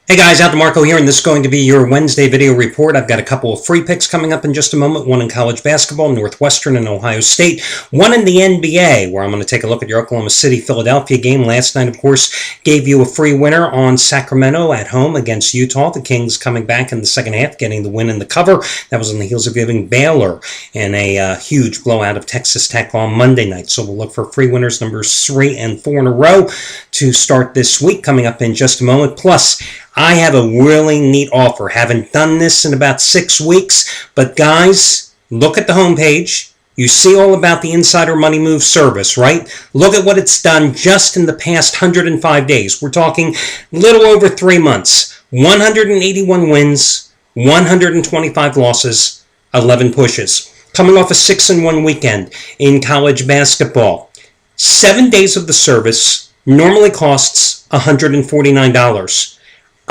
Hey guys, Al DeMarco here, and this is going to be your Wednesday video report. I've got a couple of free picks coming up in just a moment, one in college basketball, Northwestern and Ohio State, one in the NBA, where I'm going to take a look at your Oklahoma City-Philadelphia game. Last night, of course, gave you a free winner on Sacramento at home against Utah. The Kings coming back in the second half, getting the win and the cover. That was on the heels of giving Baylor in a huge blowout of Texas Tech on Monday night. So we'll look for free winners numbers 3 and 4 in a row to start this week, coming up in just a moment. Plus, I have a really neat offer. Haven't done this in about 6 weeks, but guys, look at the homepage. You see all about the Insider Money Move service, right? Look at what it's done just in the past 105 days. We're talking a little over 3 months. 181 wins, 125 losses, 11 pushes. Coming off a 6-1 weekend in college basketball. 7 days of the service normally costs $149.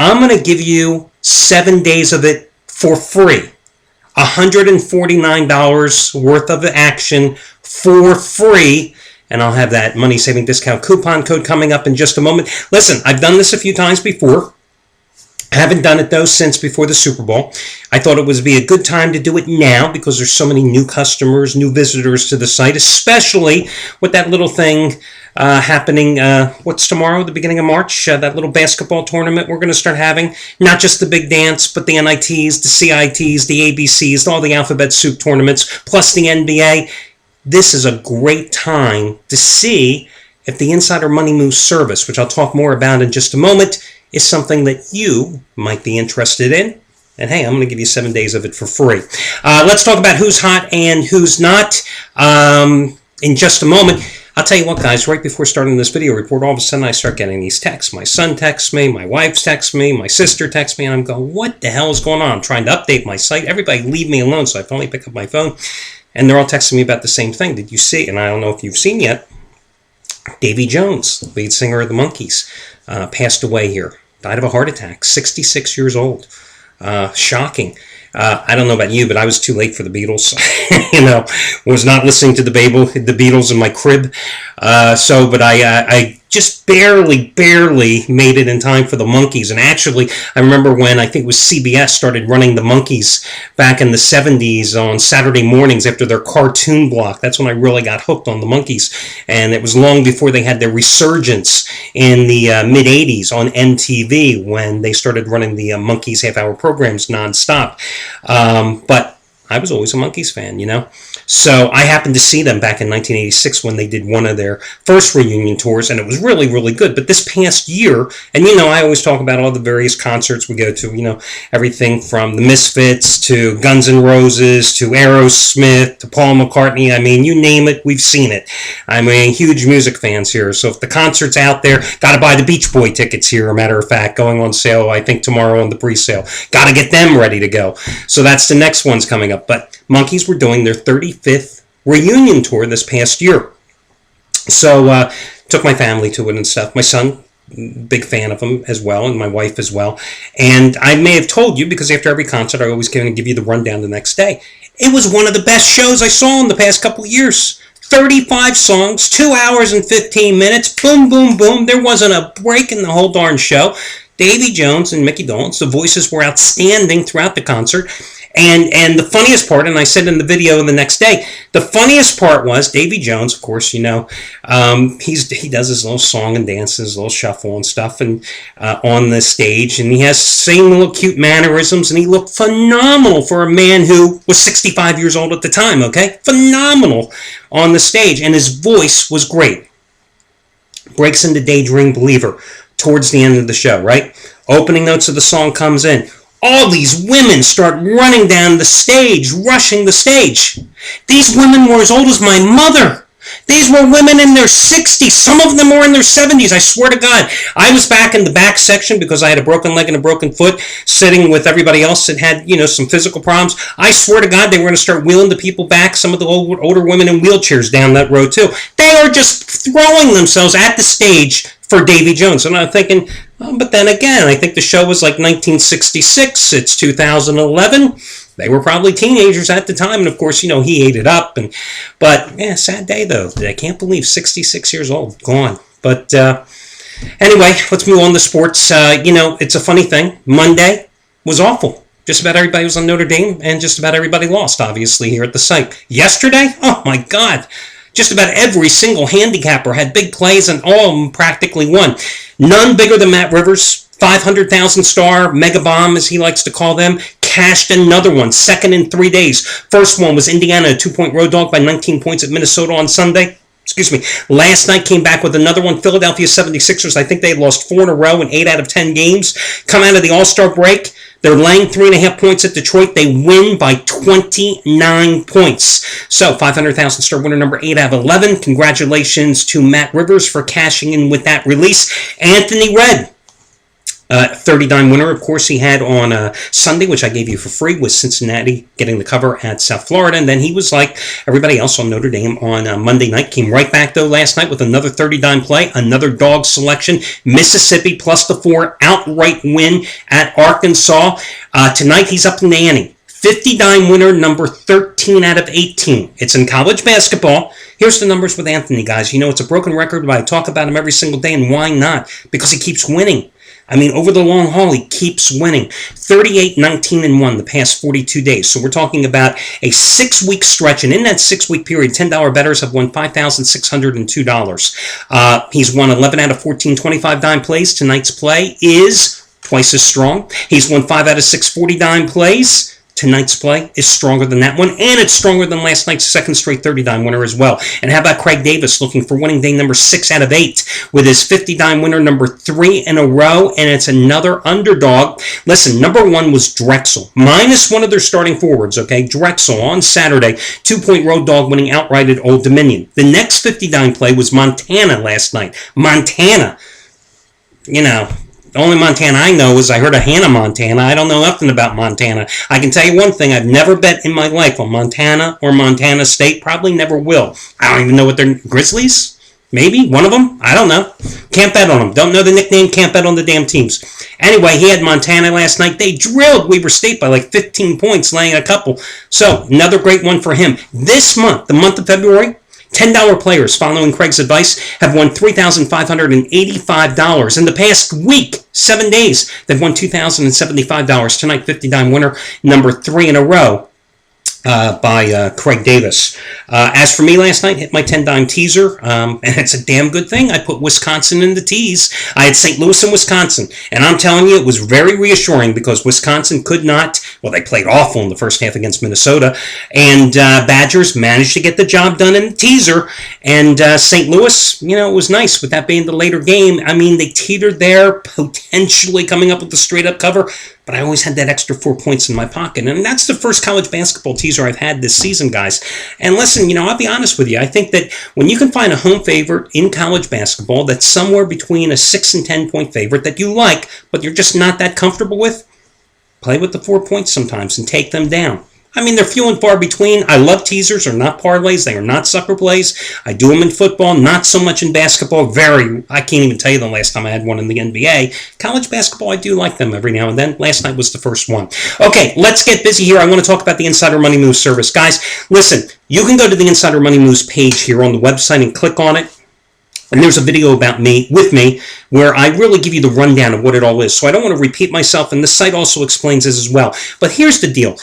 I'm going to give you 7 days of it for free. $149 worth of action for free. And I'll have that money-saving discount coupon code coming up in just a moment. Listen, I've done this a few times before. I haven't done it, though, since before the Super Bowl. I thought it would be a good time to do it now because there's so many new customers, new visitors to the site, especially with that little thing happening, what's tomorrow, the beginning of March, that little basketball tournament we're going to start having. Not just the big dance, but the NITs, the CITs, the ABCs, all the alphabet soup tournaments, plus the NBA. This is a great time to see if the Insider Money Move service, which I'll talk more about in just a moment, is something that you might be interested in. And hey, I'm going to give you 7 days of it for free. Let's talk about who's hot and who's not in just a moment. I'll tell you what, guys, right before starting this video report, all of a sudden I start getting these texts. My son texts me, my wife texts me, my sister texts me, and I'm going, what the hell is going on? I'm trying to update my site. Everybody leave me alone, so I finally pick up my phone, and they're all texting me about the same thing. Did you see? And I don't know if you've seen yet, Davy Jones, lead singer of the Monkees, passed away here. Died of a heart attack, 66 years old. Shocking. I don't know about you, but I was too late for the Beatles. Was not listening to the Beatles in my crib. But I just barely made it in time for the Monkees. And actually, I remember when I think it was CBS started running the Monkees back in the 70s on Saturday mornings after their cartoon block. That's when I really got hooked on the Monkees. And it was long before they had their resurgence in the mid-80s on MTV when they started running the Monkees half-hour programs nonstop. But I was always a Monkees fan, So I happened to see them back in 1986 when they did one of their first reunion tours, and it was really, really good. But this past year, and I always talk about all the various concerts we go to, everything from the Misfits to Guns N' Roses to Aerosmith to Paul McCartney. I mean, you name it, we've seen it. I mean, huge music fans here. So if the concert's out there, got to buy the Beach Boy tickets here, a matter of fact, going on sale, I think, tomorrow on the pre-sale. Got to get them ready to go. So that's the next one's coming up. But Monkees were doing their 35th reunion tour this past year. So took my family to it and stuff. My son, big fan of them as well, and my wife as well. And I may have told you, because after every concert, I always give you the rundown the next day. It was one of the best shows I saw in the past couple of years. 35 songs, 2 hours and 15 minutes, boom, boom, boom. There wasn't a break in the whole darn show. Davy Jones and Mickey Dolenz, the voices were outstanding throughout the concert. And the funniest part, and I said in the video the next day, the funniest part was Davy Jones, of course, he does his little song and dance, his little shuffle and stuff, and on the stage, and he has the same little cute mannerisms, and he looked phenomenal for a man who was 65 years old at the time, okay? Phenomenal on the stage, and his voice was great. Breaks into Daydream Believer towards the end of the show, right? Opening notes of the song comes in. All these women start running down the stage, rushing the stage. These women were as old as my mother. These were women in their 60s. Some of them were in their 70s. I swear to God. I was back in the back section because I had a broken leg and a broken foot, sitting with everybody else that had, some physical problems. I swear to God, they were going to start wheeling the people back, some of the older women in wheelchairs down that road too. They are just throwing themselves at the stage for Davy Jones. And I'm thinking, but then again, I think the show was like 1966. It's 2011. They were probably teenagers at the time, and of course, he ate it up. But sad day though. I can't believe 66 years old, gone. But Anyway, let's move on to sports. It's a funny thing. Monday was awful. Just about everybody was on Notre Dame, and just about everybody lost, obviously, here at the site. Yesterday, oh my God, just about every single handicapper had big plays, and all of them practically won. None bigger than Matt Rivers, 500,000 star mega bomb, as he likes to call them, cashed another one, second in 3 days. First one was Indiana, a 2-point road dog by 19 points at Minnesota on Sunday. Last night came back with another one. Philadelphia 76ers, I think they had lost 4 in a row in 8 out of 10 games. Come out of the All-Star break, they're laying 3.5 points at Detroit. They win by 29 points. So, 500,000 star winner number 8 out of 11. Congratulations to Matt Rivers for cashing in with that release. Anthony Redd, 30-dime winner, of course, he had on Sunday, which I gave you for free, with Cincinnati getting the cover at South Florida. And then he was like everybody else on Notre Dame on Monday night. Came right back, though, last night with another 30-dime play, another dog selection. Mississippi plus the 4, outright win at Arkansas. Tonight, he's up in the ante. 50-dime winner, number 13 out of 18. It's in college basketball. Here's the numbers with Anthony, guys. You know, it's a broken record, but I talk about him every single day, and why not? Because he keeps winning. I mean, over the long haul, he keeps winning. 38, 19, and 1 the past 42 days. So we're talking about a 6-week stretch. And in that 6-week period, $10 bettors have won $5,602. He's won 11 out of 14 25-dime plays. Tonight's play is twice as strong. He's won 5 out of 6 40-dime plays. Tonight's play is stronger than that one, and it's stronger than last night's second straight 30-dime winner as well. And how about Craig Davis looking for winning day number 6 out of 8 with his 50-dime winner number 3 in a row, and it's another underdog. Listen, number 1 was Drexel, minus one of their starting forwards, okay? Drexel on Saturday, 2-point road dog winning outright at Old Dominion. The next 50-dime play was Montana last night. Montana, you know, the only Montana I know is I heard of Hannah, Montana. I don't know nothing about Montana. I can tell you one thing. I've never bet in my life on Montana or Montana State. Probably never will. I don't even know what they're... Grizzlies? Maybe? One of them? I don't know. Can't bet on them. Don't know the nickname. Can't bet on the damn teams. Anyway, he had Montana last night. They drilled Weber State by like 15 points, laying a couple. So, another great one for him. This month, the month of February, $10 players, following Craig's advice, have won $3,585. In the past week, 7 days, they've won $2,075. Tonight, 50-dime winner, number 3 in a row. By Craig Davis. As for me last night, hit my 10-dime teaser, and it's a damn good thing. I put Wisconsin in the tease. I had St. Louis and Wisconsin, and I'm telling you, it was very reassuring because Wisconsin could not, well, they played awful in the first half against Minnesota, and Badgers managed to get the job done in the teaser, and St. Louis, you know, it was nice with that being the later game. I mean, they teetered there, potentially coming up with the straight-up cover, but I always had that extra 4 points in my pocket. And that's the first college basketball teaser I've had this season, guys. And listen, you know, I'll be honest with you. I think that when you can find a home favorite in college basketball that's somewhere between a 6 and 10 point favorite that you like, but you're just not that comfortable with, play with the 4 points sometimes and take them down. I mean, they're few and far between. I love teasers. They're not parlays. They are not sucker plays. I do them in football, not so much in basketball. I can't even tell you the last time I had one in the NBA. College basketball, I do like them every now and then. Last night was the first one. Okay, let's get busy here. I want to talk about the Insider Money Moves service. Guys, listen, you can go to the Insider Money Moves page here on the website and click on it. And there's a video about me, with me, where I really give you the rundown of what it all is. So I don't want to repeat myself, and the site also explains this as well. But here's the deal.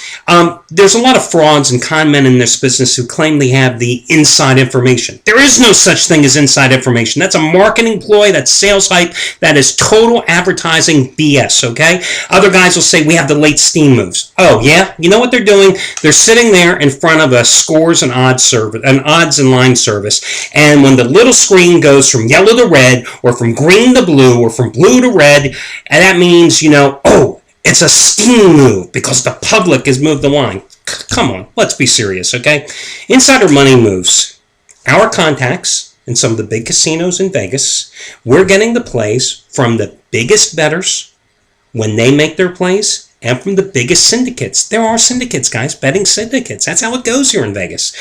There's a lot of frauds and con men in this business who claim they have the inside information. There is no such thing as inside information. That's a marketing ploy. That's sales hype. That is total advertising BS, okay? Other guys will say, we have the late steam moves. Oh, yeah? You know what they're doing? They're sitting there in front of a scores and odds service, an odds and line service, and when the little screen goes from yellow to red, or from green to blue, or from blue to red, and that means, you know, oh, it's a steam move because the public has moved the line. Come on, let's be serious, okay? Insider Money Moves. Our contacts in some of the big casinos in Vegas, we're getting the plays from the biggest bettors when they make their plays, and from the biggest syndicates. There are syndicates, guys, betting syndicates. That's how it goes here in Vegas.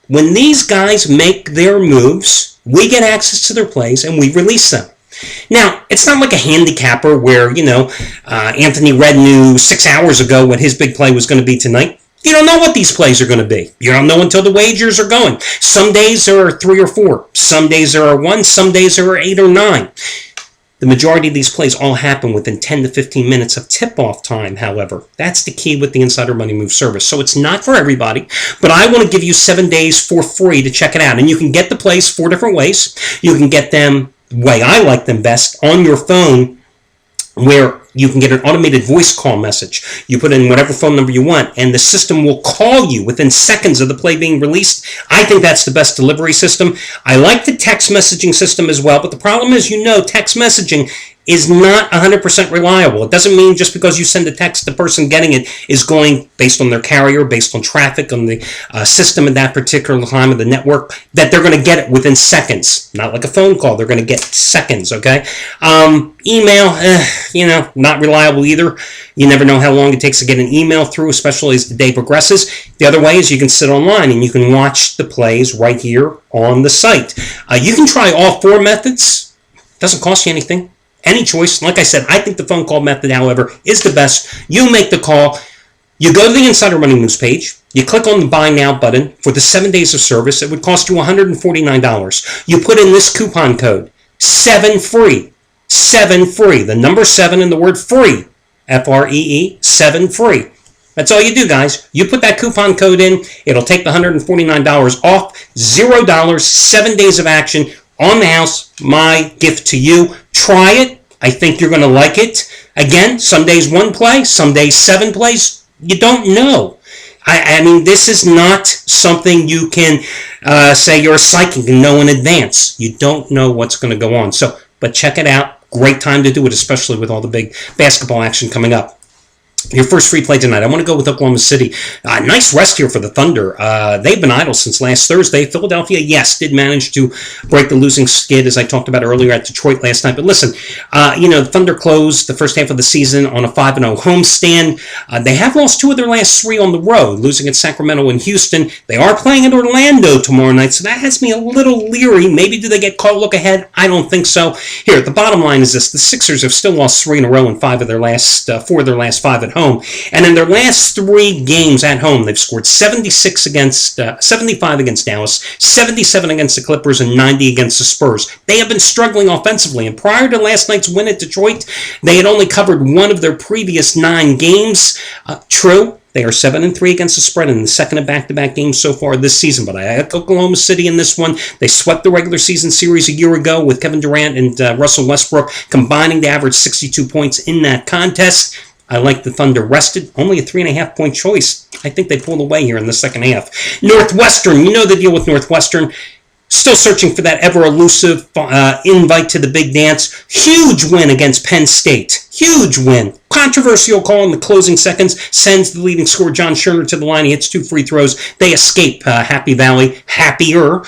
When these guys make their moves, we get access to their plays and we release them. Now, it's not like a handicapper where, you know, Anthony Redd knew 6 hours ago what his big play was going to be tonight. You don't know what these plays are going to be. You don't know until the wagers are going. Some days there are 3 or 4. Some days there are 1. Some days there are 8 or 9. The majority of these plays all happen within 10 to 15 minutes of tip-off time, however. That's the key with the Insider Money Move service. So it's not for everybody, but I want to give you 7 days for free to check it out. And you can get the plays 4 different ways. You can get them the way I like them best on your phone, where you can get an automated voice call message. You put in whatever phone number you want, and the system will call you within seconds of the play being released. I think that's the best delivery system. I like the text messaging system as well, but the problem is, text messaging is not 100% reliable. It doesn't mean just because you send a text, the person getting it is going, based on their carrier, based on traffic, on the system at that particular time of the network, that they're going to get it within seconds. Not like a phone call. They're going to get seconds, okay? Email, not reliable either. You never know how long it takes to get an email through, especially as the day progresses. The other way is you can sit online and you can watch the plays right here on the site. You can try all 4 methods. Doesn't cost you anything. Any choice. Like I said, I think the phone call method, however, is the best. You make the call. You go to the Insider Money Moves page. You click on the Buy Now button for the 7 days of service. It would cost you $149. You put in this coupon code, 7FREE. 7FREE. The number 7 and the word free. F-R-E-E. 7FREE. That's all you do, guys. You put that coupon code in. It'll take the $149 off. $0. 7 days of action on the house. My gift to you. Try it. I think you're going to like it. Again, some days 1 play, some days 7 plays. You don't know. I mean, this is not something you can say you're a psychic and know in advance. You don't know what's going to go on. So, but check it out. Great time to do it, especially with all the big basketball action coming up. Your first free play tonight. I want to go with Oklahoma City. Nice rest here for the Thunder. They've been idle since last Thursday. Philadelphia, yes, did manage to break the losing skid, as I talked about earlier, at Detroit last night. But listen, the Thunder closed the first half of the season on a 5-0 homestand. They have lost 2 of their last 3 on the road, losing at Sacramento and Houston. They are playing at Orlando tomorrow night, so that has me a little leery. Maybe do they get caught look ahead? I don't think so. Here, the bottom line is this. The Sixers have still lost 3 in a row in 4 of their last 5 at home. And in their last 3 games at home, they've scored 75 against Dallas, 77 against the Clippers, and 90 against the Spurs. They have been struggling offensively, and prior to last night's win at Detroit, they had only covered 1 of their previous 9 games. True, they are 7-3 against the spread in the second of back-to-back games so far this season, but I had Oklahoma City in this one. They swept the regular season series a year ago with Kevin Durant and Russell Westbrook combining to average 62 points in that contest. I like the Thunder rested. Only a 3.5-point choice. I think they pulled away here in the second half. Northwestern, you know the deal with Northwestern. Still searching for that ever-elusive invite to the big dance. Huge win against Penn State. Huge win. Controversial call in the closing seconds. Sends the leading scorer, John Scherner, to the line. He hits 2 free throws. They escape Happy Valley, happier,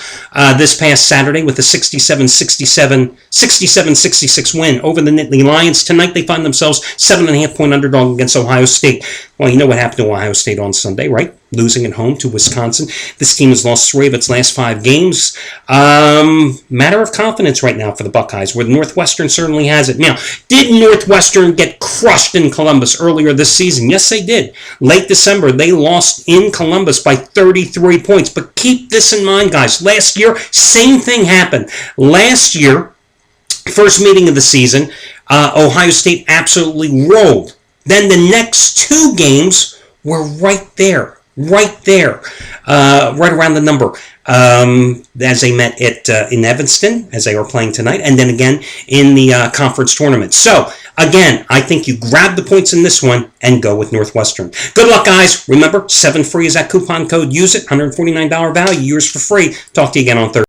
this past Saturday with a 67-66 win over the Nittany Lions. Tonight they find themselves 7.5-point underdog against Ohio State. Well, you know what happened to Ohio State on Sunday, right? Losing at home to Wisconsin. This team has lost 3 of its last 5 games. Matter of confidence right now for the Buckeyes, where Northwestern certainly has it. Now, did Northwestern get crushed in Columbus earlier this season? Yes, they did. Late December, they lost in Columbus by 33 points. But keep this in mind, guys. Last year, same thing happened. Last year, first meeting of the season, Ohio State absolutely rolled. Then the next 2 games were right there. Right around the number, as they met in Evanston, as they are playing tonight, and then again in the conference tournament. So, again, I think you grab the points in this one and go with Northwestern. Good luck, guys. Remember, 7FREE is that coupon code. Use it. $149 value. Yours for free. Talk to you again on Thursday.